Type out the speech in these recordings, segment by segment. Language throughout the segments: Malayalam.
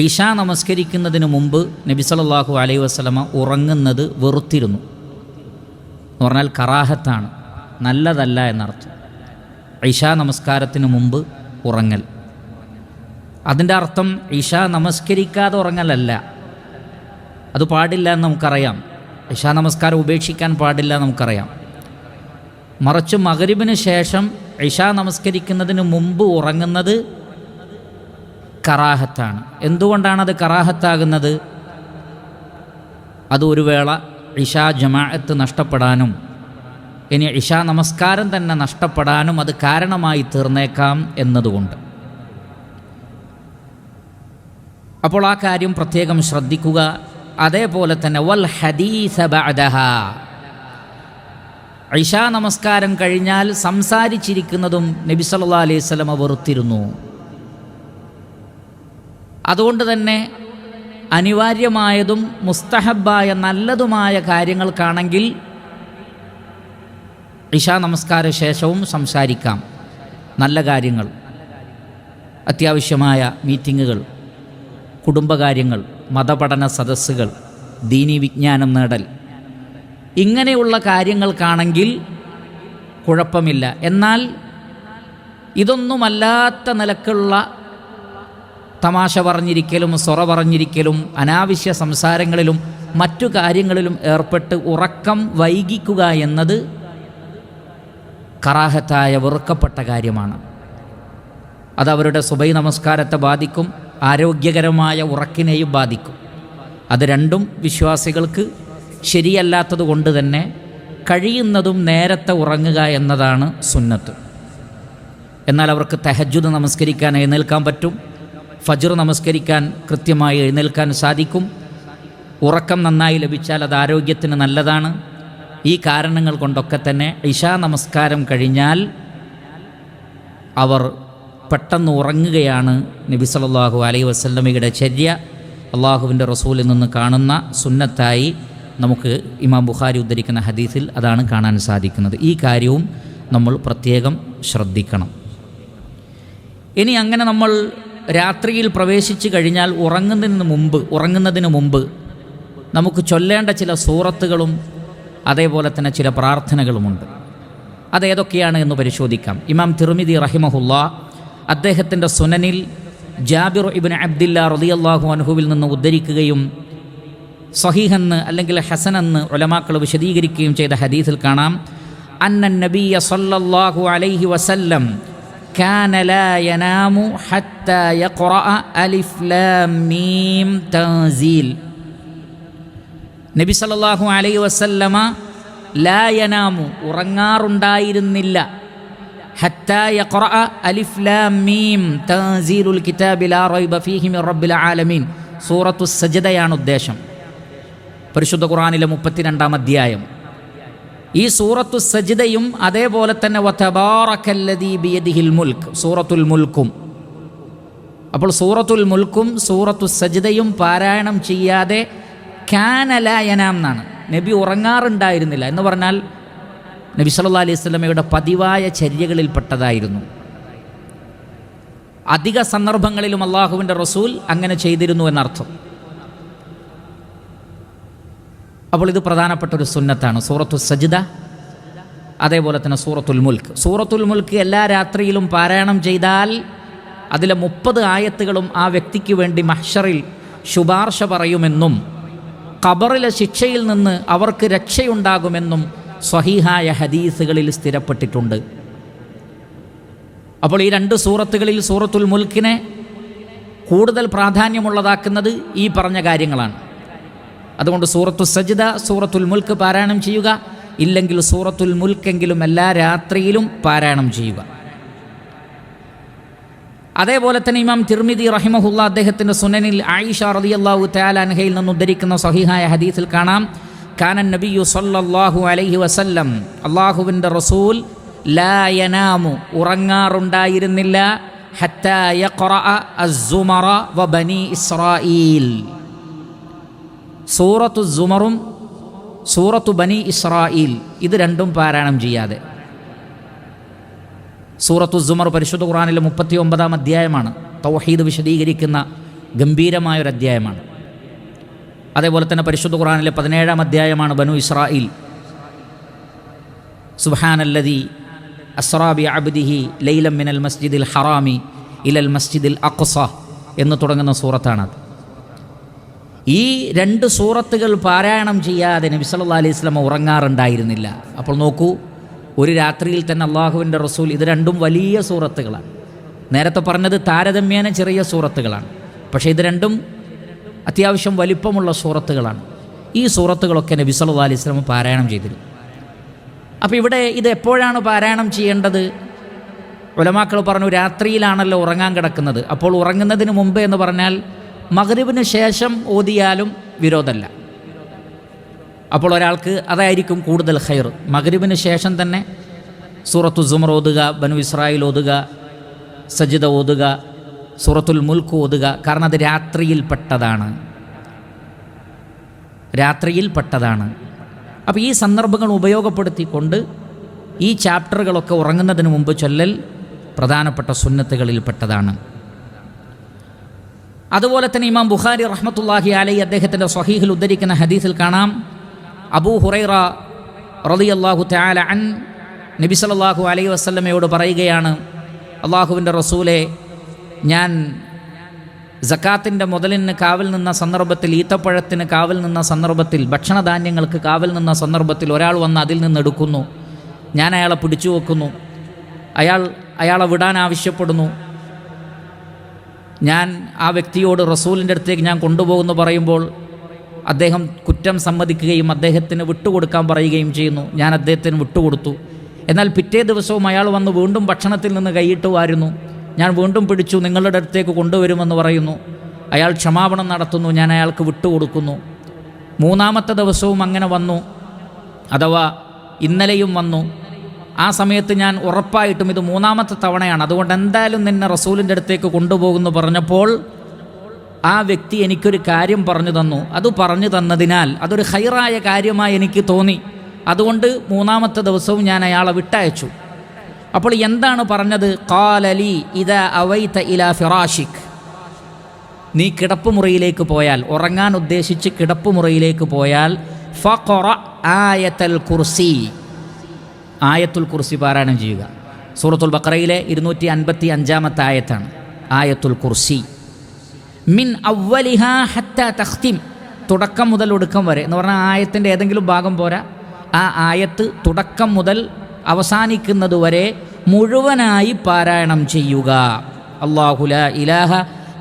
ഇശാ നമസ്കരിക്കുന്നതിന് മുമ്പ് നബി സല്ലല്ലാഹു അലൈഹി വസല്ലമ ഉറങ്ങുന്നത് വെറുത്തിരുന്നു. എന്ന് പറഞ്ഞാൽ കറാഹത്താണ്, നല്ലതല്ല എന്നർത്ഥം. ഇശാ നമസ്കാരത്തിന് മുമ്പ് ഉറങ്ങൽ, അതിൻ്റെ അർത്ഥം ഇശാ നമസ്കരിക്കാതെ ഉറങ്ങലല്ല, അത് പാടില്ല എന്ന് നമുക്കറിയാം. ഇശാ നമസ്കാരം ഉപേക്ഷിക്കാൻ പാടില്ല നമുക്കറിയാം. മറിച്ച് മഗ്രിബിന് ശേഷം ഇശാ നമസ്കരിക്കുന്നതിന് മുമ്പ് ഉറങ്ങുന്നത് കറാഹത്താണ്. എന്തുകൊണ്ടാണത് കറാഹത്താകുന്നത്? അത് ഒരു വേള ഇശാ ജമാഅത്ത് നഷ്ടപ്പെടാനും ഇനി ഇശാ നമസ്കാരം തന്നെ നഷ്ടപ്പെടാനും അത് കാരണമായി തീർന്നേക്കാം എന്നതുകൊണ്ട്. അപ്പോൾ ആ കാര്യം പ്രത്യേകം ശ്രദ്ധിക്കുക. അതേപോലെ തന്നെ വൽ ഹദീസ ബഅദഹാ, ഇശാ നമസ്കാരം കഴിഞ്ഞാൽ സംസാരിച്ചിരിക്കുന്നതും നബി സല്ലല്ലാഹു അലൈഹി വസല്ലമ വെറുത്തിരുന്നു. അതുകൊണ്ട് തന്നെ അനിവാര്യമായതും മുസ്തഹബായ നല്ലതുമായ കാര്യങ്ങൾക്കാണെങ്കിൽ ഇശാ നമസ്കാര ശേഷവും സംസാരിക്കാം. നല്ല കാര്യങ്ങൾ, അത്യാവശ്യമായ മീറ്റിങ്ങുകൾ, കുടുംബകാര്യങ്ങൾ, മതപഠന സദസ്സുകൾ, ദീനീ വിജ്ഞാനം നേടൽ, ഇങ്ങനെയുള്ള കാര്യങ്ങൾക്കാണെങ്കിൽ കുഴപ്പമില്ല. എന്നാൽ ഇതൊന്നുമല്ലാത്ത നിലക്കുള്ള തമാശ പറഞ്ഞിരിക്കലും സൊറ പറഞ്ഞിരിക്കലും അനാവശ്യ സംസാരങ്ങളിലും മറ്റു കാര്യങ്ങളിലും ഏർപ്പെട്ട് ഉറക്കം വൈകിക്കുക എന്നത് കറാഹത്തായ വെറുക്കപ്പെട്ട കാര്യമാണ്. അത് അവരുടെ സുബൈ നമസ്കാരത്തെ ബാധിക്കും, ആരോഗ്യകരമായ ഉറക്കിനെയും ബാധിക്കും. അത് രണ്ടും വിശ്വാസികൾക്ക് ശരിയല്ലാത്തത് കൊണ്ട് തന്നെ കഴിയുന്നതും നേരത്തെ ഉറങ്ങുക എന്നതാണ് സുന്നത്ത്. എന്നാൽ അവർക്ക് തഹജ്ജുദ് നമസ്കരിക്കാൻ എഴുന്നേൽക്കാൻ പറ്റും, ഫജ്ർ നമസ്കരിക്കാൻ കൃത്യമായി എഴുന്നേൽക്കാൻ സാധിക്കും. ഉറക്കം നന്നായി ലഭിച്ചാൽ അത് ആരോഗ്യത്തിന് നല്ലതാണ്. ഈ കാരണങ്ങൾ കൊണ്ടൊക്കെ തന്നെ ഇശാ നമസ്കാരം കഴിഞ്ഞാൽ അവർ പെട്ടെന്ന് ഉറങ്ങുകയാണ് നബി സല്ലല്ലാഹു അലൈഹി വസല്ലമയുടെ ചര്യ. അള്ളാഹുവിൻ്റെ റസൂലിൽ നിന്ന് കാണുന്ന സുന്നത്തായി നമുക്ക് ഇമാം ബുഖാരി ഉദ്ധരിക്കുന്ന ഹദീസിൽ അതാണ് കാണാൻ സാധിക്കുന്നത്. ഈ കാര്യവും നമ്മൾ പ്രത്യേകം ശ്രദ്ധിക്കണം. ഇനി അങ്ങനെ നമ്മൾ രാത്രിയിൽ പ്രവേശിച്ചു കഴിഞ്ഞാൽ ഉറങ്ങുന്നതിന് മുമ്പ് നമുക്ക് ചൊല്ലേണ്ട ചില സൂറത്തുകളും അതേപോലെ തന്നെ ചില പ്രാർത്ഥനകളുമുണ്ട്. അതേതൊക്കെയാണ് എന്ന് പരിശോധിക്കാം. ഇമാം തിർമിദി റഹിമഹുല്ലാ അദ്ദേഹത്തിൻ്റെ സുനനിൽ ജാബിർ ഇബ്നു അബ്ദില്ലാ റളിയല്ലാഹു അൻഹുവിൽ നിന്ന് ഉദ്ധരിക്കുകയും സ്വഹീഹെന്ന് അല്ലെങ്കിൽ ഹസനെന്ന് ഉലമാക്കൾ വിശദീകരിക്കുകയും ചെയ്ത ഹദീസിൽ കാണാം, അന്നൻ നബിയ സല്ലല്ലാഹു അലൈഹി വസല്ലം കാന ലാ യനാമു ഹത്താ യഖറഅ അലിഫ് ലാം മീം തൻസീൽ. നബി സല്ലല്ലാഹു അലൈഹി വസല്ലമ ലാ യനാമു ഉറങ്ങാറുണ്ടായിരുന്നില്ല, ഹത്താ യഖറഅ അലിഫ് ലാം മീം തൻസീലുൽ കിതാബി ലാ റൈബ ഫീഹി മിർ റബ്ബിൽ ആലമീൻ. സൂറത്തു സജ്ദയാണ് ഉദ്ദേശം, പരിശുദ്ധ ഖുർആനിലെ 32-ാം അധ്യായം. ഈ സൂറത്തു സജ്ദയും അതേപോലെ തന്നെ വതബാറകല്ലദീ ബിയദിഹിൽ മുൽക്ക് സൂറത്തുൽ മുൽക്കും. അപ്പോൾ സൂറത്തുൽ മുൽക്കും സൂറത്തു സജ്ദയും പാരായണം ചെയ്യാതെ കാന ലാ യനാം എന്നാണ്, നബി ഉറങ്ങാറുണ്ടായിരുന്നില്ല എന്ന് പറഞ്ഞാൽ നബി സല്ലല്ലാഹു അലൈഹി വസല്ലമയുടെ പതിവായ ചര്യകളിൽപ്പെട്ടതായിരുന്നു. അധിക സന്ദർഭങ്ങളിലും അള്ളാഹുവിൻ്റെ റസൂൽ അങ്ങനെ ചെയ്തിരുന്നു എന്നർത്ഥം. അപ്പോൾ ഇത് പ്രധാനപ്പെട്ട ഒരു സുന്നത്താണ് സൂറത്തു സജ്ദ, അതേപോലെ തന്നെ സൂറത്തുൽ മുൽക്ക്. സൂറത്തുൽ മുൽക്ക് എല്ലാ രാത്രിയിലും പാരായണം ചെയ്താൽ അതിലെ 30 ആയത്തുകളും ആ വ്യക്തിക്ക് വേണ്ടി മഹ്ശറിൽ ശുപാർശ പറയുമെന്നും ഖബറിലെ ശിക്ഷയിൽ നിന്ന് അവർക്ക് രക്ഷയുണ്ടാകുമെന്നും സ്വഹീഹായ ഹദീസുകളിൽ സ്ഥിരപ്പെട്ടിട്ടുണ്ട്. അപ്പോൾ ഈ 2 സൂറത്തുകളിൽ സൂറത്തുൽ മുൽക്കിനെ കൂടുതൽ പ്രാധാന്യമുള്ളതാക്കുന്നത് ഈ പറഞ്ഞ കാര്യങ്ങളാണ്. അതുകൊണ്ട് സൂറത്തു സജ്ദ സൂറത്തുൽ മുൽക്ക് പാരായണം ചെയ്യുക, ഇല്ലെങ്കിൽ സൂറത്തുൽ മുൽക്കെങ്കിലും എല്ലാ രാത്രിയിലും പാരായണം ചെയ്യുക. അതേപോലെ തന്നെ ഇമാം തിർമിദി റഹിമഹുല്ലാ അദ്ദേഹത്തിൻ്റെ സുനനിൽ ആയിഷ റളിയല്ലാഹു തആല അൻഹയിൽ നിന്ന് ഉദ്ധരിക്കുന്ന സ്വഹീഹായ ഹദീസിൽ കാണാം, കാനൻ നബിയു സല്ലല്ലാഹു അലൈഹി വസല്ലം അല്ലാഹുവിൻ്റെ റസൂൽ ലാ യനാമു ഉറങ്ങാറുണ്ടായിരുന്നില്ല ഹത്താ യഖറഅ അസ്സുമറ വ ബനി ഇസ്രായീൽ. സൂറത്തു സുമറും സൂറത്തു ബനി ഇസ്രായീൽ ഇത് രണ്ടും പാരായണം ചെയ്യാതെ. സൂറത്തു സുമർ പരിശുദ്ധ ഖുർആനിലെ 39-ാം അധ്യായമാണ്, തൗഹീദ് വിശദീകരിക്കുന്ന ഗംഭീരമായൊരു അധ്യായമാണ്. അതേപോലെ തന്നെ പരിശുദ്ധ ഖുർആനിലെ 17-ാം അധ്യായമാണ് ബനു ഇസ്രായീൽ. സുബ്ഹാനല്ലദീ അസ്റാ ബിഅബ്ദിഹി ലൈലൻ മിനൽ മസ്ജിദിൽ ഹറാമി ഇലൽ മസ്ജിദിൽ അഖ്സ എന്ന് തുടങ്ങുന്ന സൂറത്താണത്. ഈ 2 സൂറത്തുകൾ പാരായണം ചെയ്യാതെ നബി സല്ലല്ലാഹു അലൈഹി വസല്ലം ഉറങ്ങാറുണ്ടായിരുന്നില്ല. അപ്പോൾ നോക്കൂ, ഒരു രാത്രിയിൽ തന്നെ അള്ളാഹുവിൻ്റെ റസൂൽ, ഇത് രണ്ടും വലിയ സൂറത്തുകളാണ്. നേരത്തെ പറഞ്ഞത് താരതമ്യേന ചെറിയ സൂറത്തുകളാണ്, പക്ഷേ ഇത് രണ്ടും അത്യാവശ്യം വലിപ്പമുള്ള സൂറത്തുകളാണ്. ഈ സൂറത്തുകളൊക്കെ നബി സല്ലല്ലാഹു അലൈഹി വസല്ലം പാരായണം ചെയ്തിരുന്നു. അപ്പോൾ ഇവിടെ ഇത് എപ്പോഴാണ് പാരായണം ചെയ്യേണ്ടത്? ഉലമാക്കൾ പറഞ്ഞു, രാത്രിയിലാണല്ലോ ഉറങ്ങാൻ കിടക്കുന്നത്. അപ്പോൾ ഉറങ്ങുന്നതിന് മുമ്പ് എന്ന് പറഞ്ഞാൽ മഗ്രിബിന് ശേഷം ഓതിയാലും വിരോധമല്ല. അപ്പോൾ ഒരാൾക്ക് അതായിരിക്കും കൂടുതൽ ഖൈർ. മഗ്രിബിന് ശേഷം തന്നെ സൂറത്തു സുമർ ഓതുക, ബനു ഇസ്രായേൽ ഓതുക, സജിദ ഓതുക, സൂറത്തുൽ മുൽക്ക് ഓതുക. കാരണം അത് രാത്രിയിൽപ്പെട്ടതാണ്. അപ്പോൾ ഈ സന്ദർഭങ്ങൾ ഉപയോഗപ്പെടുത്തിക്കൊണ്ട് ഈ ചാപ്റ്ററുകളൊക്കെ ഉറങ്ങുന്നതിന് മുമ്പ് ചൊല്ലൽ പ്രധാനപ്പെട്ട സുന്നത്തുകളിൽപ്പെട്ടതാണ്. അതുപോലെ തന്നെ ഇമാം ബുഖാരി റഹ്മത്തുള്ളാഹി അലൈഹി അദ്ദേഹത്തിൻ്റെ സ്വഹീഹിൽ ഉദ്ധരിക്കുന്ന ഹദീസിൽ കാണാം, അബൂ ഹുറൈറ റളിയല്ലാഹു തആല അൻ നബി സല്ലല്ലാഹു അലൈഹി വസല്ലമയോട് പറയുകയാണ്, അള്ളാഹുവിൻ്റെ റസൂലെ, ഞാൻ സക്കാത്തിൻ്റെ മുതലിന് കാവൽ നിന്ന സന്ദർഭത്തിൽ, ഈത്തപ്പഴത്തിന് കാവൽ നിന്ന സന്ദർഭത്തിൽ, ഭക്ഷണധാന്യങ്ങൾക്ക് കാവൽ നിന്ന സന്ദർഭത്തിൽ ഒരാൾ വന്ന് അതിൽ നിന്ന് എടുക്കുന്നു. ഞാൻ അയാളെ പിടിച്ചു വെക്കുന്നു. അയാളെ വിടാൻ ആവശ്യപ്പെടുന്നു. ഞാൻ ആ വ്യക്തിയോട് റസൂലിൻ്റെ അടുത്തേക്ക് ഞാൻ കൊണ്ടുപോകുന്നു പറയുമ്പോൾ അദ്ദേഹം കുറ്റം സമ്മതിക്കുകയും അദ്ദേഹത്തിന് വിട്ടുകൊടുക്കാൻ പറയുകയും ചെയ്യുന്നു. ഞാൻ അദ്ദേഹത്തിന് വിട്ടുകൊടുത്തു. എന്നാൽ പിറ്റേ ദിവസവും അയാൾ വന്ന് വീണ്ടും ഭക്ഷണത്തിൽ നിന്ന് കൈയിട്ട് വാരുന്നു. ഞാൻ വീണ്ടും പിടിച്ചു, നിങ്ങളുടെ അടുത്തേക്ക് കൊണ്ടുവരുമെന്ന് പറയുന്നു. അയാൾ ക്ഷമാപണം നടത്തുന്നു. ഞാൻ അയാൾക്ക് വിട്ടുകൊടുക്കുന്നു. 3-ാമത്തെ ദിവസവും അങ്ങനെ വന്നു, അഥവാ ഇന്നലെയും വന്നു. ആ സമയത്ത് ഞാൻ ഉറപ്പായിട്ടും ഇത് 3-ാമത്തെ തവണയാണ്, അതുകൊണ്ട് എന്തായാലും നിന്നെ റസൂലിൻ്റെ അടുത്തേക്ക് കൊണ്ടുപോകുന്നു പറഞ്ഞപ്പോൾ ആ വ്യക്തി എനിക്കൊരു കാര്യം പറഞ്ഞു തന്നു. അത് പറഞ്ഞു തന്നതിനാൽ അതൊരു ഖൈറായ കാര്യമായി എനിക്ക് തോന്നി. അതുകൊണ്ട് 3-ാമത്തെ ദിവസവും ഞാൻ അയാളെ വിട്ടയച്ചു. അപ്പോൾ എന്താണ് പറഞ്ഞത്? ഖാലലി ഇദാ അവൈത ഇലാ ഫിറാഷിക്, നീ കിടപ്പുമുറിയിലേക്ക് പോയാൽ, ഉറങ്ങാൻ ഉദ്ദേശിച്ച് കിടപ്പുമുറിയിലേക്ക് പോയാൽ, ഫഖറ ആയത്തുൽ കുർസി, ആയത്തുൽ കുർസി പാരായണം ചെയ്യുക. സൂറത്തുൽ ബഖറയിലെ 255-ാമത്തെ ആയത്താണ് ആയത്തുൽ കുർസി. മിൻ അവ്വലിഹാ ഹത്താ തഖ്തിം, തുടക്കം മുതൽ ഒടുക്കം വരെ എന്ന് പറഞ്ഞാൽ ആയത്തിൻ്റെ ഏതെങ്കിലും ഭാഗം പോരാ, ആ ആയത്ത് തുടക്കം മുതൽ അവസാനിക്കുന്നത് വരെ മുഴുവനായി പാരായണം ചെയ്യുക. അല്ലാഹു ലാ ഇലാഹ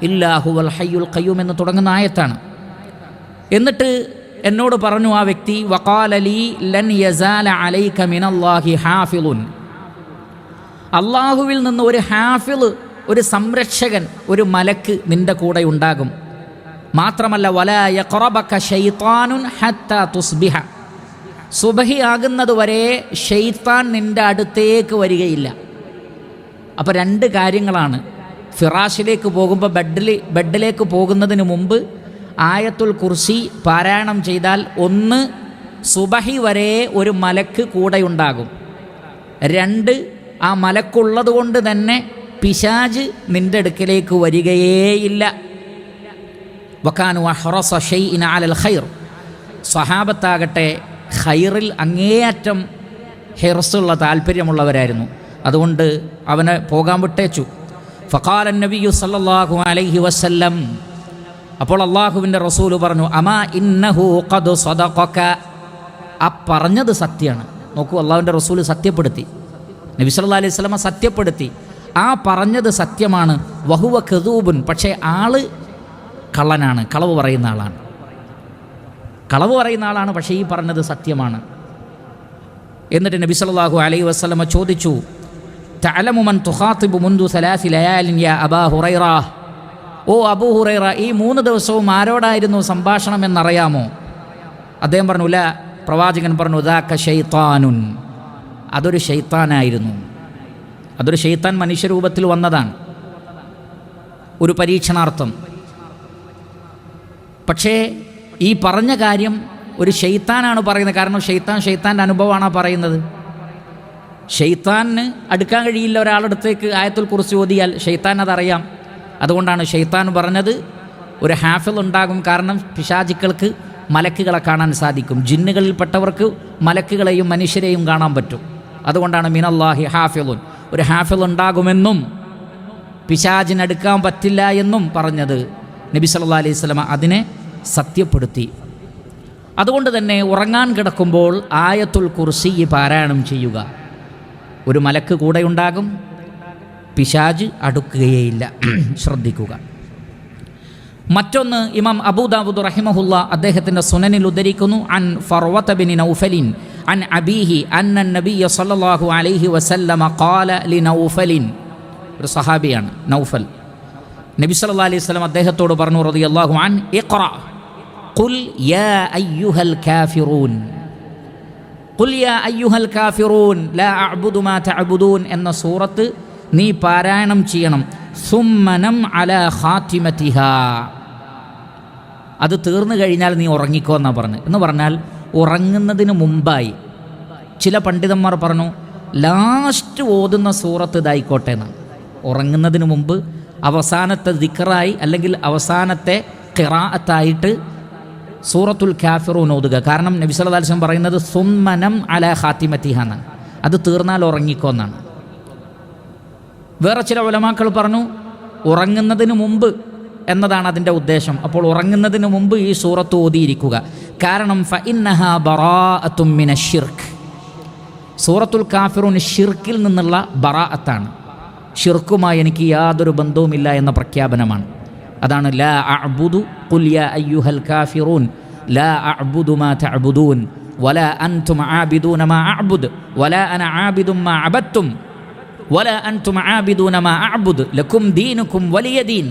ഇല്ലാ ഹുവൽ ഹയ്യുൽ ഖയ്യൂം എന്ന് തുടങ്ങുന്ന ആയത്താണ്. എന്നിട്ട് എന്നോട് പറഞ്ഞു ആ വ്യക്തി, വഖാല ലീ ലൻ യസാല അലൈക മിനല്ലാഹി ഹാഫിളുൻ, അള്ളാഹുവിൽ നിന്ന് ഒരു ഹാഫിള്, ഒരു സംരക്ഷകൻ, ഒരു മലക്ക് നിൻ്റെ കൂടെ ഉണ്ടാകും. മാത്രമല്ല വലാ യഖറബക ശൈത്താനുൻ ഹത്താ തുസ്ബിഹ, സുബഹി ആകുന്നത് വരെ ഷെയ്ത്താൻ നിൻ്റെ അടുത്തേക്ക് വരികയില്ല. അപ്പോൾ 2 കാര്യങ്ങളാണ്. ഫിറാഷിലേക്ക് പോകുമ്പോൾ, ബെഡിലേക്ക് പോകുന്നതിന് മുമ്പ് ആയത്തുൽ കുർസി പാരായണം ചെയ്താൽ, 1 സുബഹി വരെ ഒരു മലക്ക് കൂടെയുണ്ടാകും. 2 ആ മലക്കുള്ളത് കൊണ്ട് തന്നെ പിശാച് നിൻ്റെ അടുക്കലേക്ക് വരികയേയില്ല. വകാനു അഹ്റസ ഷൈഇൻ അലൽ ഖൈർ, സ്വഹാബത്താകട്ടെ ഖൈറിൽ അങ്ങേയറ്റം ഹിർസുള്ള താല്പര്യമുള്ളവരായിരുന്നു. അതുകൊണ്ട് അവനെ പോകാൻ വിട്ടേച്ചു. ഫഖാല നബിയു സല്ലല്ലാഹു അലൈഹി വസല്ലം, അപ്പോൾ അള്ളാഹുവിൻ്റെ റസൂൽ പറഞ്ഞു, അമാ ഇന്നഹു ഖദ് സദഖക, ആ പറഞ്ഞത് സത്യമാണ്. നോക്കൂ, അള്ളാഹുവിൻ്റെ റസൂൽ സത്യപ്പെടുത്തി, നബി സല്ലല്ലാഹു അലൈഹി വസല്ലം സത്യപ്പെടുത്തി, ആ പറഞ്ഞത് സത്യമാണ്. വഹുവ കദൂബുൻ, പക്ഷേ ആള് കള്ളനാണ്, കളവ് പറയുന്ന ആളാണ്, പക്ഷേ ഈ പറഞ്ഞത് സത്യമാണ്. എന്നിട്ട് നബി സല്ലല്ലാഹു അലൈഹി വസല്ലം ചോദിച്ചു, തഅലമു മൻ തുഖാതിബു മുൻദു 3 ലയാലിൻ യാ അബാ ഹുറൈറ, ഓ അബൂ ഹുറൈറ, ഈ 3 ദിവസവും ആരോടായിരുന്നു സംഭാഷണം എന്നറിയാമോ? അദ്ദേഹം പറഞ്ഞു, ല. പ്രവാചകൻ പറഞ്ഞു, ദാക ശൈത്താനുൻ, അതൊരു ശൈത്താനായിരുന്നു. അതൊരു ശൈത്താൻ മനുഷ്യരൂപത്തിൽ വന്നതാണ്, ഒരു പരീക്ഷണാർത്ഥം. പക്ഷേ ഈ പറഞ്ഞ കാര്യം ഒരു ശൈത്താനാണ് പറയുന്നത്. കാരണം ഷെയ്ത്താൻ്റെ അനുഭവമാണ് പറയുന്നത്. ഷെയ്ത്താന് അടുക്കാൻ കഴിയില്ല ഒരാളടുത്തേക്ക് ആയത്തുൽ കുർസി ഓതിയാൽ, ഷെയ്ത്താൻ അതറിയാം. അതുകൊണ്ടാണ് ഷെയ്ത്താൻ പറഞ്ഞത്, ഒരു ഹാഫിൾ ഉണ്ടാകും. കാരണം പിശാചുക്കൾക്ക് മലക്കുകളെ കാണാൻ സാധിക്കും. ജിന്നുകളിൽപ്പെട്ടവർക്ക് മലക്കുകളെയും മനുഷ്യരെയും കാണാൻ പറ്റും. അതുകൊണ്ടാണ് മിനല്ലാഹി ഹാഫിളുൻ, ഒരു ഹാഫിൾ ഉണ്ടാകുമെന്നും പിശാചിനടുക്കാൻ പറ്റില്ല എന്നും പറഞ്ഞത്. നബി സല്ലല്ലാഹു അലൈഹി വസല്ലം അതിനെ സത്യപ്പെടുത്തി. അതുകൊണ്ട് തന്നെ ഉറങ്ങാൻ കിടക്കുമ്പോൾ ആയത്തുൽ കുർസി പാരായണം ചെയ്യുക. ഒരു മലക്ക് കൂടെ ഉണ്ടാകും, പിശാച് അടുക്കുകയേയില്ല. ശ്രദ്ധിക്കുക. മറ്റൊന്ന് ഇമാം അബൂ ദാവൂദ് റഹിമഹുല്ല അദ്ദേഹത്തിൻ്റെ സുനനിൽ ഉദ്ധരിക്കുന്നു, അൻ ഫർവത ബിൻ നൗഫലിൻ അൻ അബീഹി അന്ന നബിയ സല്ലല്ലാഹു അലൈഹി വസല്ലമ ഖാല ലി നൗഫലിൻ. ഒരു സഹാബിയാണ് നൗഫൽ. നബി സല്ലല്ലാഹു അലൈഹി വസല്ലം അദ്ദേഹത്തോട് പറഞ്ഞു റളിയല്ലാഹു അൻ, ഇഖ്റ ഖുൽ യാ അയ്യുഹൽ കാഫിറൂൻ, ഖുൽ യാ അയ്യുഹൽ കാഫിറൂൻ ലാ അഅ്ബുദു മാ തഅ്ബുദൂൻ എന്ന സൂറത്ത് നീ പാരായണം ചെയ്യണം. സുമ്മനം അലാ ഖാതിമതിഹാ, അത് തീർന്നു കഴിഞ്ഞാൽ നീ ഉറങ്ങിക്കോ എന്നാണ് പറഞ്ഞത്. എന്ന് പറഞ്ഞാൽ ഉറങ്ങുന്നതിന് മുമ്പായി. ചില പണ്ഡിതന്മാർ പറഞ്ഞു ലാസ്റ്റ് ഓതുന്ന സൂറത്ത് ഇതായിക്കോട്ടെ എന്നാണ്. ഉറങ്ങുന്നതിന് മുമ്പ് അവസാനത്തെ ദിക്റായി അല്ലെങ്കിൽ അവസാനത്തെ ഖിറാഅത്തായിട്ട് സൂറത്തുൽ കാഫിറൂൻ ഓതുക. കാരണം നബി സല്ലല്ലാഹു അലൈഹി വസല്ലം പറയുന്നത് സുമ്മനം അലാ ഖാതിമതിഹാ എന്നാണ്, അത് തീർന്നാൽ ഉറങ്ങിക്കോ എന്നാണ്. വേറെ ചില ഉലമാക്കൾ പറഞ്ഞു ഉറങ്ങുന്നതിന് മുമ്പ് എന്നതാണ് അതിൻ്റെ ഉദ്ദേശം. അപ്പോൾ ഉറങ്ങുന്നതിന് മുമ്പ് ഈ സൂറത്ത് ഓതിയിരിക്കുക. കാരണം ഫഇന്നഹാ ബറാഅത്തും മിനശ്ശിർക്ക്, സൂറത്തുൽ കാഫിറൂൻ ഷിർക്കിൽ നിന്നുള്ള ബറാഅത്താണ്. ഷിർക്കുമായി എനിക്ക് യാതൊരു ബന്ധവുമില്ല എന്ന പ്രഖ്യാപനമാണ്. അതാണ് ലാ അഅ്ബുദു ഖുൽ യാ അയ്യുഹൽ കാഫിറൂൻ ലാ അഅ്ബുദു മാ തഅ്ബുദൂൻ വലാ അൻതും ആബിദൂന മാ അഅ്ബുദ് വലാ അന ആബിദും മാ അബദ്തും വലാ അൻതും ആബിദൂന മാ അഅ്ബുദ് ലക്കും ദീനുക്കും വലിയ ദീൻ.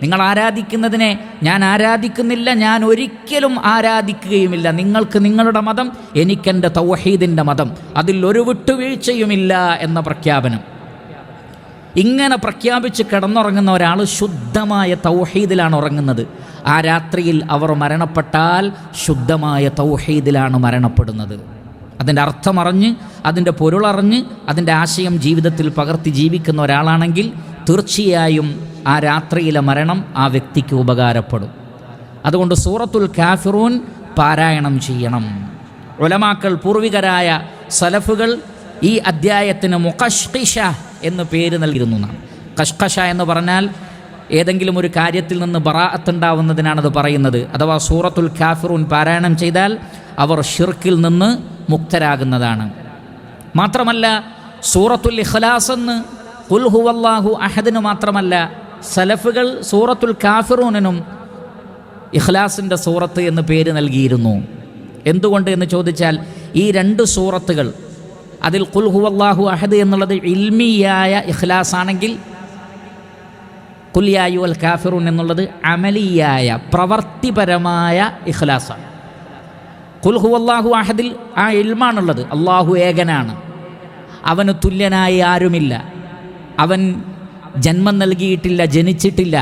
നിങ്ങൾ ആരാധിക്കുന്നതിനെ ഞാൻ ആരാധിക്കുന്നില്ല, ഞാൻ ഒരിക്കലും ആരാധിക്കുകയുമില്ല. നിങ്ങൾക്ക് നിങ്ങളുടെ മതം, എനിക്കെൻ്റെ തൗഹീദിൻ്റെ മതം, അതിൽ ഒരു വിട്ടുവീഴ്ചയുമില്ല എന്ന പ്രഖ്യാപനം. ഇങ്ങനെ പ്രഖ്യാപിച്ച് കിടന്നുറങ്ങുന്ന ഒരാൾ ശുദ്ധമായ തൗഹീദിലാണ് ഉറങ്ങുന്നത്. ആ രാത്രിയിൽ അവർ മരണപ്പെട്ടാൽ ശുദ്ധമായ തൗഹീദിലാണ് മരണപ്പെടുന്നത്. അതിൻ്റെ അർത്ഥമറിഞ്ഞ് അതിൻ്റെ പൊരുളറിഞ്ഞ് അതിൻ്റെ ആശയം ജീവിതത്തിൽ പകർത്തി ജീവിക്കുന്ന ഒരാളാണെങ്കിൽ തീർച്ചയായും ആ രാത്രിയിലെ മരണം ആ വ്യക്തിക്ക് ഉപകാരപ്പെടും. അതുകൊണ്ട് സൂറത്തുൽ കാഫിറൂൻ പാരായണം ചെയ്യണം. ഉലമാക്കൾ പൂർവികരായ സലഫുകൾ ഈ അദ്ധ്യായത്തിന് മുഖഷ്ഖിഷ എന്ന് പേര് നൽകിയിരുന്നതാണ്. ഖഷ്ഖഷ എന്ന് പറഞ്ഞാൽ ഏതെങ്കിലും ഒരു കാര്യത്തിൽ നിന്ന് ബറാഅത്തുണ്ടാവുന്നതിനാണത് പറയുന്നത്. അഥവാ സൂറത്തുൽ കാഫിറൂൻ പാരായണം ചെയ്താൽ അവർ ഷിർക്കിൽ നിന്ന് മുക്തരാകുന്നതാണ്. മാത്രമല്ല സൂറത്തുൽ ഇഖ്ലാസ് എന്ന് ഖുൽ ഹുവല്ലാഹു അഹദിന് മാത്രമല്ല സലഫുകൾ സൂറത്തുൽ കാഫിറൂനിനും ഇഖ്ലാസിൻ്റെ സൂറത്ത് എന്ന് പേര് നൽകിയിരുന്നു. എന്തുകൊണ്ട് എന്ന് ചോദിച്ചാൽ ഈ രണ്ട് സൂറത്തുകൾ, അതിൽ ഖുൽ ഹുവല്ലാഹു അഹദ് എന്നുള്ളത് ഇൽമിയായ ഇഖ്ലാസ് ആണെങ്കിൽ ഖുൽ യാ അയ്യുഹൽ കാഫിറൂൻ എന്നുള്ളത് അമലിയായ പ്രവർത്തിപരമായ ഇഖ്ലാസാണ്. ഖുൽ ഹുവല്ലാഹു അഹദിൽ ആ ഇൽമാണുള്ളത്. അള്ളാഹു ഏകനാണ്, അവന് തുല്യനായി ആരുമില്ല, അവൻ ജന്മം നൽകിയിട്ടില്ല, ജനിച്ചിട്ടില്ല,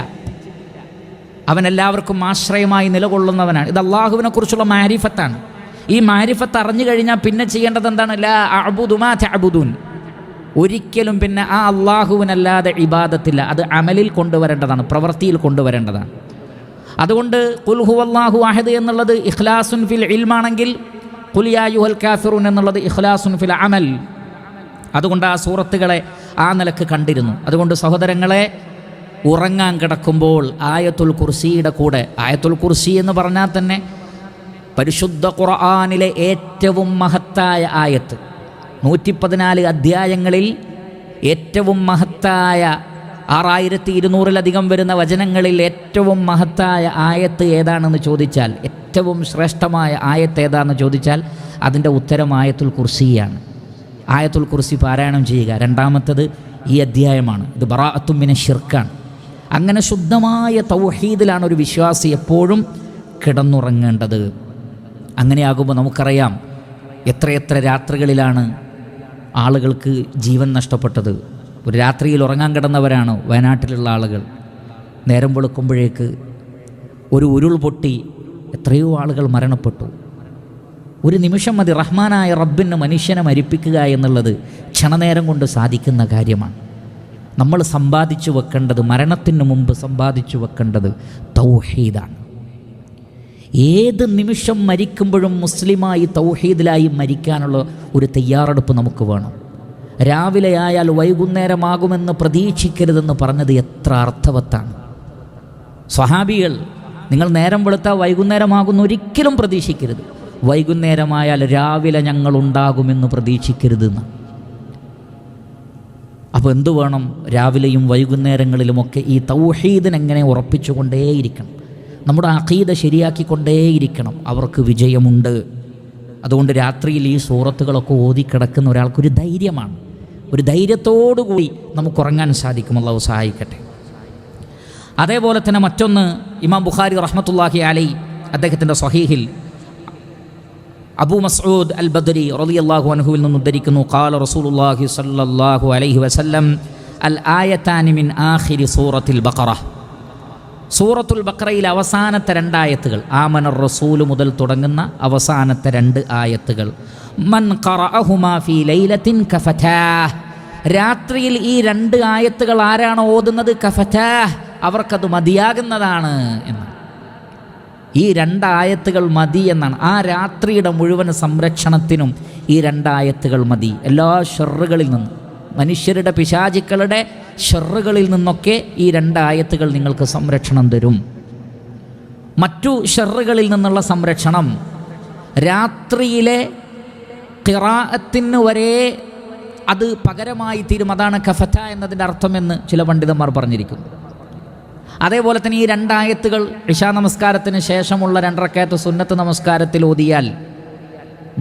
അവൻ എല്ലാവർക്കും ആശ്രയമായി നിലകൊള്ളുന്നവനാണ്. ഇത് അള്ളാഹുവിനെ കുറിച്ചുള്ള മാരിഫത്താണ്. ഈ മാരിഫത്ത് അറിഞ്ഞു കഴിഞ്ഞാൽ പിന്നെ ചെയ്യേണ്ടത് എന്താണ്? ലാ അഅ്ബുദു മാ തഅ്ബുദൂൻ, ഒരിക്കലും പിന്നെ ആ അള്ളാഹുവിനല്ലാതെ ഇബാദത്തില്ല. അത് അമലിൽ കൊണ്ടുവരേണ്ടതാണ്, പ്രവൃത്തിയിൽ കൊണ്ടുവരേണ്ടതാണ്. അതുകൊണ്ട് ഖുൽ ഹുവല്ലാഹു അഹദ് എന്നുള്ളത് ഇഖ്ലാസുൻ ഫിൽ ഇൽമാണെങ്കിൽ ഖുൽ യാ അയ്യുഹൽ കാഫിറൂൻ എന്നുള്ളത് ഇഖ്ലാസുൻ ഫിൽ അമൽ. അതുകൊണ്ട് ആ സൂറത്തുകളെ ആ നിലക്ക് കണ്ടിരുന്നു. അതുകൊണ്ട് സഹോദരങ്ങളെ, ഉറങ്ങാൻ കിടക്കുമ്പോൾ ആയത്തുൽ കുർസിയുടെ കൂടെ, ആയത്തുൽ കുർസി എന്ന് പറഞ്ഞാൽ തന്നെ പരിശുദ്ധ ഖുർആനിലെ ഏറ്റവും മഹത്തായ ആയത്ത്, 114 അധ്യായങ്ങളിൽ ഏറ്റവും മഹത്തായ 6200-ലധികം വരുന്ന വചനങ്ങളിൽ ഏറ്റവും മഹത്തായ ആയത്ത് ഏതാണെന്ന് ചോദിച്ചാൽ, ഏറ്റവും ശ്രേഷ്ഠമായ ആയത്ത് ഏതാണെന്ന് ചോദിച്ചാൽ അതിൻ്റെ ഉത്തരം ആയത്തുൽ കുർസിയാണ്. ആയത്തുൽ കുർസി പാരായണം ചെയ്യുക. രണ്ടാമത്തത് ഈ അധ്യായമാണ്. ഇത് ബറാഅത്തും മിനശ്ശിർക്കാണ്. അങ്ങനെ ശുദ്ധമായ തൗഹീദിലാണ് ഒരു വിശ്വാസി എപ്പോഴും കിടന്നുറങ്ങേണ്ടത്. അങ്ങനെയാകുമ്പോൾ നമുക്കറിയാം എത്രയെത്ര രാത്രികളിലാണ് ആളുകൾക്ക് ജീവൻ നഷ്ടപ്പെട്ടത്. ഒരു രാത്രിയിൽ ഉറങ്ങാൻ കിടന്നവരാണ് വയനാട്ടിലുള്ള ആളുകൾ. നേരം വെളുക്കുമ്പോഴേക്ക് ഒരു ഉരുൾ പൊട്ടി എത്രയോ ആളുകൾ മരണപ്പെട്ടു. ഒരു നിമിഷം മതി റഹ്മാനായ റബ്ബിന് മനുഷ്യനെ മരിപ്പിക്കുക എന്നുള്ളത് ക്ഷണനേരം കൊണ്ട് സാധിക്കുന്ന കാര്യമാണ്. നമ്മൾ സമ്പാദിച്ചു വെക്കേണ്ടത്, മരണത്തിന് മുമ്പ് സമ്പാദിച്ചു വെക്കേണ്ടത് തൗഹീദാണ്. ഏത് നിമിഷം മരിക്കുമ്പോഴും മുസ്ലിമായി തൗഹീദിലായി മരിക്കാനുള്ള ഒരു തയ്യാറെടുപ്പ് നമുക്ക് വേണം. രാവിലെ ആയാൽ വൈകുന്നേരമാകുമെന്ന് പ്രതീക്ഷിക്കരുതെന്ന് പറഞ്ഞത് എത്ര അർത്ഥവത്താണ്. സ്വഹാബികൾ, നിങ്ങൾ നേരം വെളുത്താൽ വൈകുന്നേരമാകുന്ന ഒരിക്കലും പ്രതീക്ഷിക്കരുത്. വൈകുന്നേരമായാൽ രാവിലെ ഞങ്ങളുണ്ടാകുമെന്ന് പ്രതീക്ഷിക്കരുതെന്ന്. അപ്പോൾ എന്തു വേണം? രാവിലെയും വൈകുന്നേരങ്ങളിലുമൊക്കെ ഈ തൗഹീദിനെങ്ങനെ ഉറപ്പിച്ചുകൊണ്ടേയിരിക്കണം, നമ്മുടെ അഖീദ ശരിയാക്കിക്കൊണ്ടേയിരിക്കണം. അവർക്ക് വിജയമുണ്ട്. അതുകൊണ്ട് രാത്രിയിൽ ഈ സൂറത്തുകളൊക്കെ ഓതിക്കിടക്കുന്ന ഒരാൾക്കൊരു ധൈര്യമാണ്. ഒരു ധൈര്യത്തോടുകൂടി നമുക്ക് ഉറങ്ങാൻ സാധിക്കും. അല്ലാഹു സഹായിക്കട്ടെ. അതേപോലെ തന്നെ മറ്റൊന്ന്, ഇമാം ബുഖാരി റഹ്മത്തുള്ളാഹി അലൈഹി അദ്ദേഹത്തിൻ്റെ സ്വഹീഹിൽ അബൂ മസ്ഊദ് അൽ ബദരി റളിയല്ലാഹു അൻഹുവിൽ നിന്ന് ഉദ്ധരിക്കുന്നു, ഖാല റസൂലുള്ളാഹി സ്വല്ലല്ലാഹു അലൈഹി വസല്ലം അൽ ആയതാനി മിൻ ആഖിരി സൂറത്തുൽ ബഖറ. സൂറത്തുൽ ബഖറയിൽ അവസാനത്തെ 2 ആയത്തുകൾ, ആമനർ റസൂല് മുതൽ തുടങ്ങുന്ന അവസാനത്തെ 2 ആയത്തുകൾ, മൻ ഖറഅഹുമാ ഫീ ലൈലത്തിൻ കഫതാഹ്. രാത്രിയിൽ ഈ 2 ആയത്തുകൾ ആരാണ് ഓതുന്നത്, കഫതാഹ്, അവർക്കത് മതിയാകുന്നതാണ് എന്ന്. ഈ 2 ആയത്തുകൾ മതി എന്നാണ്. ആ രാത്രിയുടെ മുഴുവൻ സംരക്ഷണത്തിനും ഈ 2 ആയത്തുകൾ മതി. എല്ലാ ഷർറുകളിൽ നിന്നും, മനുഷ്യരുടെ പിശാചുക്കളുടെ ഷർറുകളിൽ നിന്നൊക്കെ ഈ 2 ആയത്തുകൾ നിങ്ങൾക്ക് സംരക്ഷണം തരും. മറ്റു ഷർറുകളിൽ നിന്നുള്ള സംരക്ഷണം രാത്രിയിലെ ഖിറാഅത്തിന് വരെ അത് പകരമായി തീരും. അതാണ് കഫത എന്നതിൻ്റെ അർത്ഥമെന്ന് ചില പണ്ഡിതന്മാർ പറഞ്ഞിരിക്കുന്നു. അതേപോലെ തന്നെ ഈ 2 ആയത്തുകൾ ഇശാ നമസ്കാരത്തിന് ശേഷമുള്ള 2 റക്അത്ത് സുന്നത്ത് നമസ്കാരത്തിൽ ഓതിയാൽ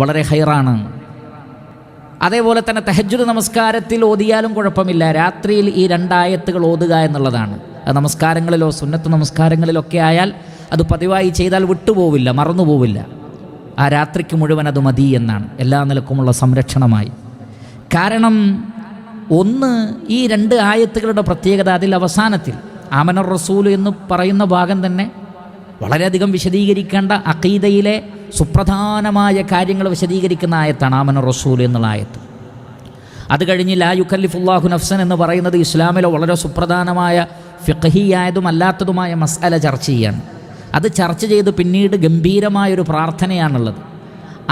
വളരെ ഖൈറാണ്. അതേപോലെ തന്നെ തഹജ്ജുദ് നമസ്കാരത്തിൽ ഓതിയാലും കുഴപ്പമില്ല. രാത്രിയിൽ ഈ 2 ആയത്തുകൾ ഓതുക എന്നുള്ളതാണ്. നമസ്കാരങ്ങളിലോ സുന്നത്ത് നമസ്കാരങ്ങളിലൊക്കെ ആയാൽ അത് പതിവായി ചെയ്താൽ വിട്ടുപോവില്ല, മറന്നുപോവില്ല. ആ രാത്രിക്ക് മുഴുവൻ അത് മതി എന്നാണ്, എല്ലാ നിലക്കുമുള്ള സംരക്ഷണമായി. കാരണം ഒന്ന്, ഈ 2 ആയത്തുകളുടെ പ്രത്യേകത, അതിൽ അവസാനത്തിൽ ആമനർ റസൂൽ എന്ന് പറയുന്ന ഭാഗം തന്നെ വളരെയധികം വിശദീകരിക്കേണ്ട അഖീദയിലെ സുപ്രധാനമായ കാര്യങ്ങൾ വിശദീകരിക്കുന്ന ആയത്താണ് ആമനർ റസൂൽ എന്നുള്ള ആയത്ത്. അത് കഴിഞ്ഞ് ലാ യുകല്ലിഫുല്ലാഹു നഫ്സൻ എന്ന് പറയുന്നത് ഇസ്ലാമിലെ വളരെ സുപ്രധാനമായ ഫിഖ്ഹിയായതും അല്ലാത്തതുമായ മസ്അല ചർച്ച ചെയ്യാണ്. അത് ചർച്ച ചെയ്ത് പിന്നീട് ഗംഭീരമായൊരു പ്രാർത്ഥനയാണുള്ളത്.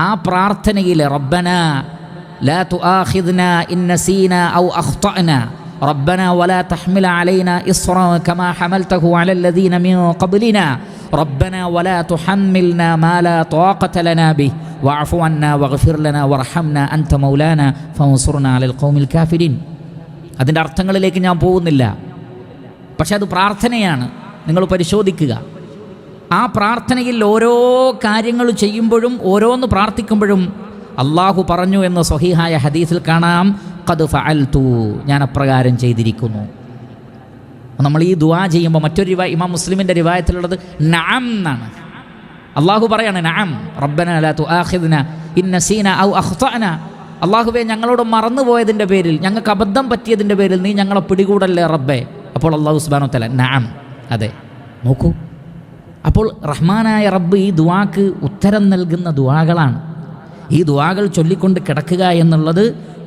ആ പ്രാർത്ഥനയിൽ റബ്ബനാ ലാ തുആഖിദ്നാ ഇൻ നസീനാ ഔ അഖ്തഅനാ റബ്ബനാ വലാ തഹ്മിൽ അലൈനാ ഇസ്റാ കമാ ഹമൽതഹു അലൽ ലദീന മിൻ ഖബ്ലിനാ റബ്ബനാ വലാ തുഹമ്മിൽനാ മാ ലാ ത്വാഖത ലനാ ബിഹി വഅഫു അന്നാ വഗ്ഫിർ ലനാ വർഹംനാ അൻത മൗലാനാ ഫൻസുർനാ അലൽ ഖൗമിൽ കാഫിരീൻ. അതിൻ്റെ അർത്ഥങ്ങളിലേക്ക് ഞാൻ പോകുന്നില്ല, പക്ഷെ അത് പ്രാർത്ഥനയാണ്. നിങ്ങൾ പരിശോധിക്കുക. ആ പ്രാർത്ഥനയിൽ ഓരോ കാര്യങ്ങൾ ചെയ്യുമ്പോഴും ഓരോന്ന് പ്രാർത്ഥിക്കുമ്പോഴും അള്ളാഹു പറഞ്ഞു എന്ന് സ്വഹീഹായ ഹദീസിൽ കാണാം, ഖദ് ഫഅൽതു, ഞാൻ അപ്രകാരം ചെയ്തിരിക്കുന്നു. നമ്മൾ ഈ ദുആ ചെയ്യുമ്പോൾ മറ്റൊരു ഇമാം മുസ്ലിമിൻ്റെ റിവായത്തിലുള്ളത് നഅം എന്നാണ്. അള്ളാഹു പറയാണ് നഅം റബ്ബനാ ലാ തുആഖിദ്നാ ഇൻ നസീനാ ഔ അഖ്തഅനാ. അള്ളാഹുവേ, ഞങ്ങളോട് മറന്നുപോയതിൻ്റെ പേരിൽ, ഞങ്ങൾക്ക് അബദ്ധം പറ്റിയതിൻ്റെ പേരിൽ നീ ഞങ്ങളെ പിടികൂടല്ലേ റബ്ബേ. അപ്പോൾ അള്ളാഹു സുബ്ഹാനഹു വ തആല നഅം, അതെ. നോക്കൂ, അപ്പോൾ റഹ്മാനായ റബ്ബ് ഈ ദുആക്ക് ഉത്തരം നൽകുന്ന ദുആകളാണ്. ഈ ദുആകൾ ചൊല്ലിക്കൊണ്ട് കിടക്കുക എന്നുള്ളത്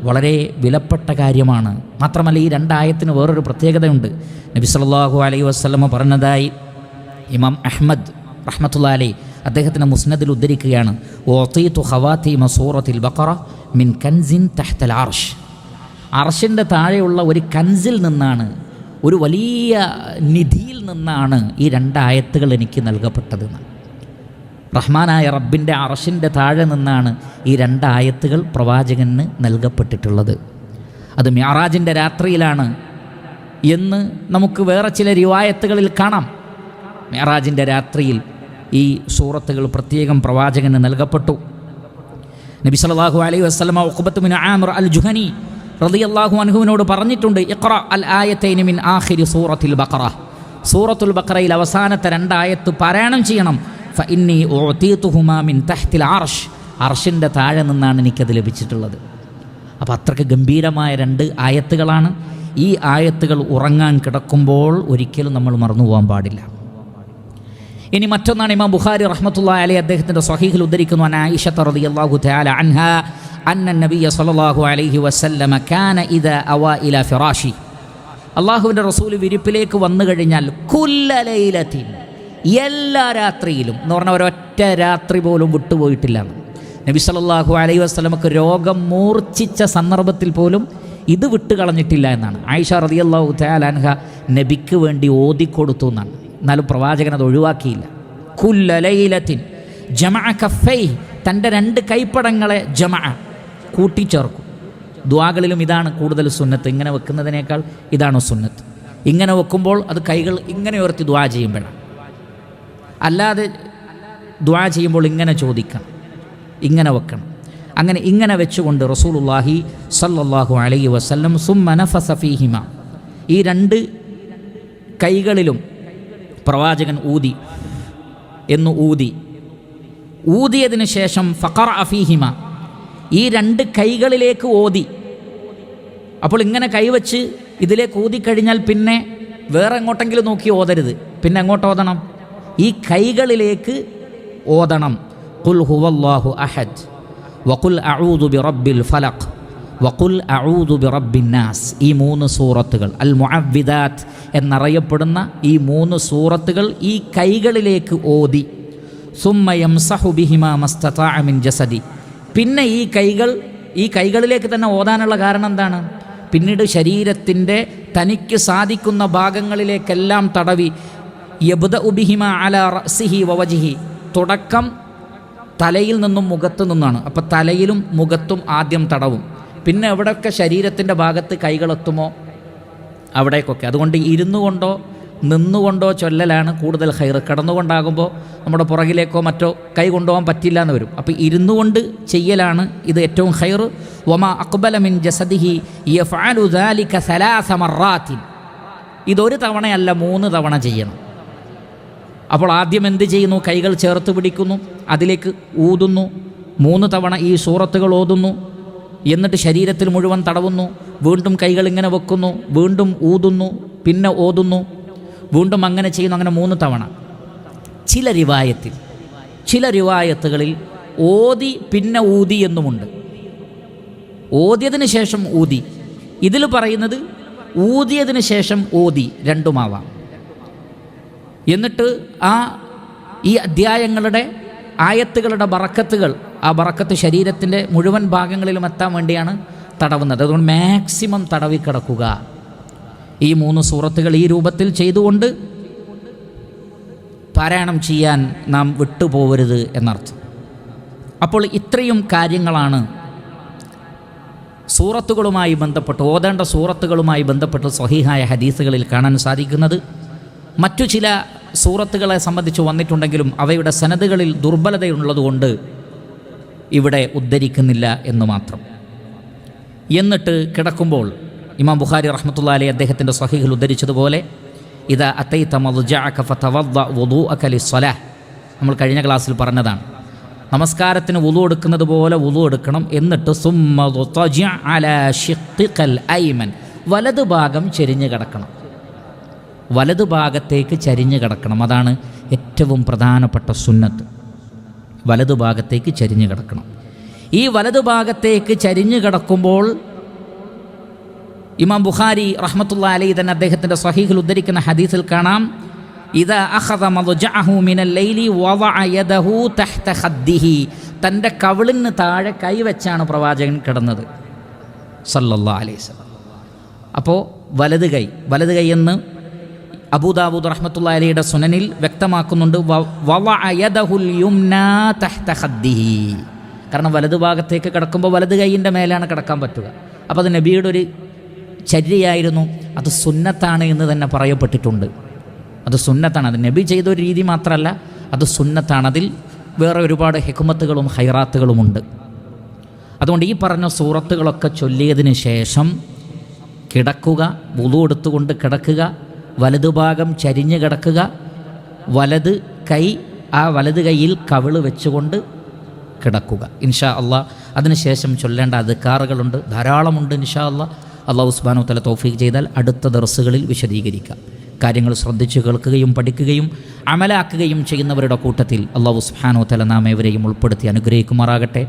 വളരെ വിലപ്പെട്ട കാര്യമാണ്. മാത്രമല്ല ഈ 2 ആയത്തിന് വേറൊരു പ്രത്യേകതയുണ്ട്. നബി സല്ലല്ലാഹു അലൈഹി വസല്ലം പറഞ്ഞതായി ഇമാം അഹ്മദ് റഹ്മത്തുള്ളാഹി അലൈഹി അദ്ദേഹത്തിൻ്റെ മുസ്നദിൽ ഉദ്ധരിക്കുകയാണ്, ഉഅതീതു ഖവാതീമ സൂറത്തുൽ ബഖറ മിൻ കൻസിൻ തഹ്തൽ അർശ്. അർശിൻ്റെ താഴെയുള്ള ഒരു കൻസിൽ നിന്നാണ്, ഒരു വലിയ നിധിയിൽ നിന്നാണ് ഈ 2 ആയത്തുകൾ എനിക്ക് നൽകപ്പെട്ടതെന്ന്. റഹ്മാനായ റബ്ബിൻ്റെ അർശിൻ്റെ താഴെ നിന്നാണ് ഈ 2 ആയത്തുകൾ പ്രവാചകന് നൽകപ്പെട്ടിട്ടുള്ളത്. അത് മിഅ്റാജിൻ്റെ രാത്രിയിലാണ് എന്ന് നമുക്ക് വേറെ ചില റിവായത്തുകളിൽ കാണാം. മിഅ്റാജിൻ്റെ രാത്രിയിൽ ഈ സൂറത്തുകൾ പ്രത്യേകം പ്രവാചകന് നൽകപ്പെട്ടു. നബി സല്ലല്ലാഹു അലൈഹി വസല്ലം ഉഖബത്ത് ബിൻ ആമിർ അൽ ജുഹനി റളിയല്ലാഹു അൻഹുവിനോട് പറഞ്ഞിട്ടുണ്ട്, ഇഖ്റ അൽ ആയതൈനി മിൻ ആഖിരി സൂറത്തുൽ ബഖറ. സൂറത്തുൽ ബഖറയിൽ അവസാനത്തെ 2 ആയത്ത് പാരായണം ചെയ്യണം. ഫഇന്നി ഉഅതീതുഹുമാ മിൻ തഹ്തിൽ അർശ്. അർശിൻ്റെ താഴെ നിന്നാണ് എനിക്കത് ലഭിച്ചിട്ടുള്ളത്. അപ്പോൾ അത്രയ്ക്ക് ഗംഭീരമായ 2 ആയത്തുകളാണ്. ഈ ആയത്തുകൾ ഉറങ്ങാൻ കിടക്കുമ്പോൾ ഒരിക്കലും നമ്മൾ മറന്നു പോകാൻ പാടില്ല. ഇനി മറ്റൊന്നാണ് ഇമാം ബുഖാരി റഹ്മത്തുള്ളാഹി അലൈഹി അദ്ദേഹത്തിൻ്റെ സ്വഹീഹിൽ ഉദ്ധരിക്കുന്നു, അൻ ആയിഷ റളിയല്ലാഹു തആല അൻഹാ അന്ന നബിയ സല്ലല്ലാഹു അലൈഹി വസല്ലം കാന ഇദാ അവ ഇലാ ഫിറാശി. അള്ളാഹുവിൻ്റെ റസൂൽ വിരിപ്പിലേക്ക് വന്നു കഴിഞ്ഞാൽ കുല്ല ലൈലത്തിൻ, എല്ലാ രാത്രിയിലും എന്ന് പറഞ്ഞാൽ ഒരൊറ്റ രാത്രി പോലും വിട്ടുപോയിട്ടില്ല. നബി സല്ലല്ലാഹു അലൈഹി വസല്ലമക്ക് രോഗം മൂർച്ഛിച്ച സന്ദർഭത്തിൽ പോലും ഇത് വിട്ടുകളഞ്ഞിട്ടില്ല എന്നാണ്. ആയിഷ റളിയല്ലാഹു തആല അൻഹ നബിക്ക് വേണ്ടി ഓതിക്കൊടുത്തു എന്നാണ്. എന്നാലും പ്രവാചകൻ അത് ഒഴിവാക്കിയില്ല. കുല്ല ലൈലത്തിൻ ജമഅ കഫൈഹി, തൻ്റെ 2 കൈപ്പടങ്ങളെ ജമഅ കൂട്ടിച്ചേർക്കും. ദുആകളിലും ഇതാണ് കൂടുതൽ സുന്നത്ത്. ഇങ്ങനെ വെക്കുന്നതിനേക്കാൾ ഇതാണ് സുന്നത്ത്. ഇങ്ങനെ വെക്കുമ്പോൾ അത് കൈകൾ ഇങ്ങനെ ഉയർത്തി ദുആ ചെയ്യുമ്പോഴാണ്. അല്ലാതെ ദുആ ചെയ്യുമ്പോൾ ഇങ്ങനെ ചോദിക്കണം, ഇങ്ങനെ വെക്കണം. അങ്ങനെ ഇങ്ങനെ വെച്ചുകൊണ്ട് റസൂലുള്ളാഹി സ്വല്ലല്ലാഹു അലൈഹി വസല്ലം സുമ്മ നഫസ ഫീഹിമ, ഈ 2 കൈകളിലും പ്രവാചകൻ ഊതിയതിന് ശേഷം ഫഖറഅ ഫീഹിമ, ഈ 2 കൈകളിലേക്ക് ഓതി. അപ്പോൾ ഇങ്ങനെ കൈവച്ച് ഇതിലേക്ക് ഊതിക്കഴിഞ്ഞാൽ പിന്നെ വേറെ എങ്ങോട്ടെങ്കിലും നോക്കി ഓതരുത്. പിന്നെ എങ്ങോട്ട് ഓതണം? ഈ കൈകളിലേക്ക് ഓതണം. ഖുൽ ഹുവല്ലാഹു അഹദ് വഖുൽ അഊദു ബിറബ്ബിൽ ഫലഖ് വഖുൽ അഊദു ബിറബ്ബിൻ നാസ്, ഈ 3 സൂറത്തുകൾ അൽ മുഅവ്വിദാത്ത് എന്നറിയപ്പെടുന്ന ഈ 3 സൂറത്തുകൾ ഈ കൈകളിലേക്ക് ഓതി. സുമ്മ യംസഹു ബിഹിമാ മസ്തതാഅ മിൻ ജസദി, പിന്നെ ഈ കൈകളിലേക്ക് തന്നെ ഓതാനുള്ള കാരണം എന്താണ്? പിന്നീട് ശരീരത്തിൻ്റെ തനിക്ക് സാധിക്കുന്ന ഭാഗങ്ങളിലേക്കെല്ലാം തടവി. യബ്ദഉ ബിഹിമാ അലാ റഅസിഹി വവജ്ഹി, തുടക്കം തലയിൽ നിന്നും മുഖത്തു നിന്നാണ്. അപ്പോൾ തലയിലും മുഖത്തും ആദ്യം തടവും. പിന്നെ എവിടെയൊക്കെ ശരീരത്തിൻ്റെ ഭാഗത്ത് കൈകളെത്തുമോ അവിടേക്കൊക്കെ. അതുകൊണ്ട് ഇരുന്നു കൊണ്ടോ നിന്നുകൊണ്ടോ ചൊല്ലലാണ് കൂടുതൽ ഖൈർ. കിടന്നുകൊണ്ടാകുമ്പോൾ നമ്മുടെ പുറകിലേക്കോ മറ്റോ കൈ കൊണ്ടുപോകാൻ പറ്റില്ല എന്ന് വരും. അപ്പോൾ ഇരുന്നു കൊണ്ട് ചെയ്യലാണ് ഇത് ഏറ്റവും ഖൈർ. വമാ അഖ്ബല മിൻ ജസദിഹി യഫഅലു ദാലിക 3 മറാത്തിൻ, ഇതൊരു തവണയല്ല 3 തവണ ചെയ്യണം. അപ്പോൾ ആദ്യം എന്ത് ചെയ്യുന്നു? കൈകൾ ചേർത്ത് പിടിക്കുന്നു, അതിലേക്ക് ഊതുന്നു, 3 തവണ ഈ സൂറത്തുകൾ ഓതുന്നു, എന്നിട്ട് ശരീരത്തിൽ മുഴുവൻ തടവുന്നു, വീണ്ടും കൈകൾ ഇങ്ങനെ വെക്കുന്നു, വീണ്ടും ഊതുന്നു, പിന്നെ ഓതുന്നു, വീണ്ടും അങ്ങനെ ചെയ്യുന്നു. അങ്ങനെ 3 തവണ. ചില റിവായത്തുകളിൽ ഓതി പിന്നെ ഊതി എന്നുമുണ്ട്. ഓതിയതിന് ശേഷം ഊതി. ഇതിൽ പറയുന്നത് ഊതിയതിന് ശേഷം ഓതി, രണ്ടുമാവാം. എന്നിട്ട് ഈ അധ്യായങ്ങളുടെ ആയത്തുകളുടെ ബറക്കത്തുകൾ, ആ ബറക്കത്ത് ശരീരത്തിൻ്റെ മുഴുവൻ ഭാഗങ്ങളിലും എത്താൻ വേണ്ടിയാണ് തടവുന്നത്. അതുകൊണ്ട് മാക്സിമം തടവിക്കിടക്കുക. ഈ 3 സൂറത്തുകൾ ഈ രൂപത്തിൽ ചെയ്തുകൊണ്ട് പാരായണം ചെയ്യാൻ നാം വിട്ടുപോകരുത് എന്നർത്ഥം. അപ്പോൾ ഇത്രയും കാര്യങ്ങളാണ് സൂറത്തുകളുമായി ബന്ധപ്പെട്ട്, ഓതേണ്ട സൂറത്തുകളുമായി ബന്ധപ്പെട്ട് സ്വഹീഹായ ഹദീസുകളിൽ കാണാൻ സാധിക്കുന്നത്. മറ്റു ചില സൂറത്തുകളെ സംബന്ധിച്ച് വന്നിട്ടുണ്ടെങ്കിലും അവയുടെ സനദുകളിൽ ദുർബലതയുള്ളതുകൊണ്ട് ഇവിടെ ഉദ്ധരിക്കുന്നില്ല എന്ന് മാത്രം. എന്നിട്ട് കിടക്കുമ്പോൾ ഇമാം ബുഖാരി റഹ്മത്തുള്ളാഹി അലൈഹി അദ്ദേഹത്തിൻ്റെ സ്വഹീഹിൽ ഉദ്ധരിച്ചതുപോലെ ഇദാ അതൈത മദ്ജഅക ഫതവദ്ദ വുളൂഅക ലിസ്സലാഹ്, നമ്മൾ കഴിഞ്ഞ ക്ലാസ്സിൽ പറഞ്ഞതാണ്. നമസ്കാരത്തിന് വുളു എടുക്കുന്നത് പോലെ വുളു എടുക്കണം. എന്നിട്ട് സുമ്മ ളുതജിഅ അലാ ശിഖ്ഖിൽ ഐമൻ, വലതു ഭാഗം ചെരിഞ്ഞ് കിടക്കണം. വലതു ഭാഗത്തേക്ക് ചരിഞ്ഞ് കിടക്കണം. അതാണ് ഏറ്റവും പ്രധാനപ്പെട്ട സുന്നത്ത്. വലതു ഭാഗത്തേക്ക് ചരിഞ്ഞ് കിടക്കണം. ഈ വലതു ഭാഗത്തേക്ക് ചരിഞ്ഞ് കിടക്കുമ്പോൾ ഇമാം ബുഖാരി റഹ്മത്തുള്ളാഹി അലൈഹി തന്നെ അദ്ദേഹത്തിൻ്റെ സ്വഹീഹിൽ ഉദ്ധരിക്കുന്ന ഹദീസിൽ കാണാം, ഇദാ അഖദ മദ്ജഅഹു മിനൽ ലൈലി വദഅ യദഹു തഹ്ത ഖദ്ദിഹി, തൻ്റെ കവിളിന് താഴെ കൈവച്ചാണ് പ്രവാചകൻ കിടന്നത് സല്ലല്ലാഹു അലൈഹി വസല്ലം. അപ്പോൾ വലത് കൈ എന്ന് അബൂദാവൂദ് റഹ്മത്തുള്ളാഹി അലൈഹിയുടെ സുനനിൽ വ്യക്തമാക്കുന്നുണ്ട്. വദഅ യദഹുൽ യുംനാ തഹ്ത ഖദ്ദിഹി, കാരണം വലതു ഭാഗത്തേക്ക് കിടക്കുമ്പോൾ വലത് കൈയിൻ്റെ മേലാണ് കിടക്കാൻ പറ്റുക. അപ്പോൾ അത് നബിയുടെ ഒരു ചര്യയായിരുന്നു. അത് സുന്നത്താണ് എന്ന് തന്നെ പറയപ്പെട്ടിട്ടുണ്ട്. അത് സുന്നത്താണ്. അത് നബി ചെയ്തൊരു രീതി മാത്രമല്ല, അത് സുന്നത്താണ്. അതിൽ വേറെ ഒരുപാട് ഹിക്മത്തുകളും ഹൈറാത്തുകളുമുണ്ട്. അതുകൊണ്ട് ഈ പറഞ്ഞ സൂറത്തുകളൊക്കെ ചൊല്ലിയതിന് ശേഷം കിടക്കുക, വുളു എടുത്തുകൊണ്ട് കിടക്കുക, വലതുഭാഗം ചരിഞ്ഞ് കിടക്കുക, വലത് കൈ വലത് കൈയിൽ കവിള് വെച്ചുകൊണ്ട് കിടക്കുക. ഇൻഷാ അള്ളാഹ് അതിനുശേഷം ചൊല്ലേണ്ട അദ്കാറുകളുണ്ട്, ധാരാളമുണ്ട്. ഇൻഷാ അള്ളാഹു സുബ്ഹാനഹു വ തആല തൗഫീഖ് ചെയ്താൽ അടുത്ത ദർസുകളിൽ വിശദീകരിക്കാം. കാര്യങ്ങൾ ശ്രദ്ധിച്ച് കേൾക്കുകയും പഠിക്കുകയും അമലാക്കുകയും ചെയ്യുന്നവരുടെ കൂട്ടത്തിൽ അള്ളാഹു സുബ്ഹാനഹു വ തആല നാം ഏവരെയും ഉൾപ്പെടുത്തി അനുഗ്രഹിക്കുമാറാകട്ടെ.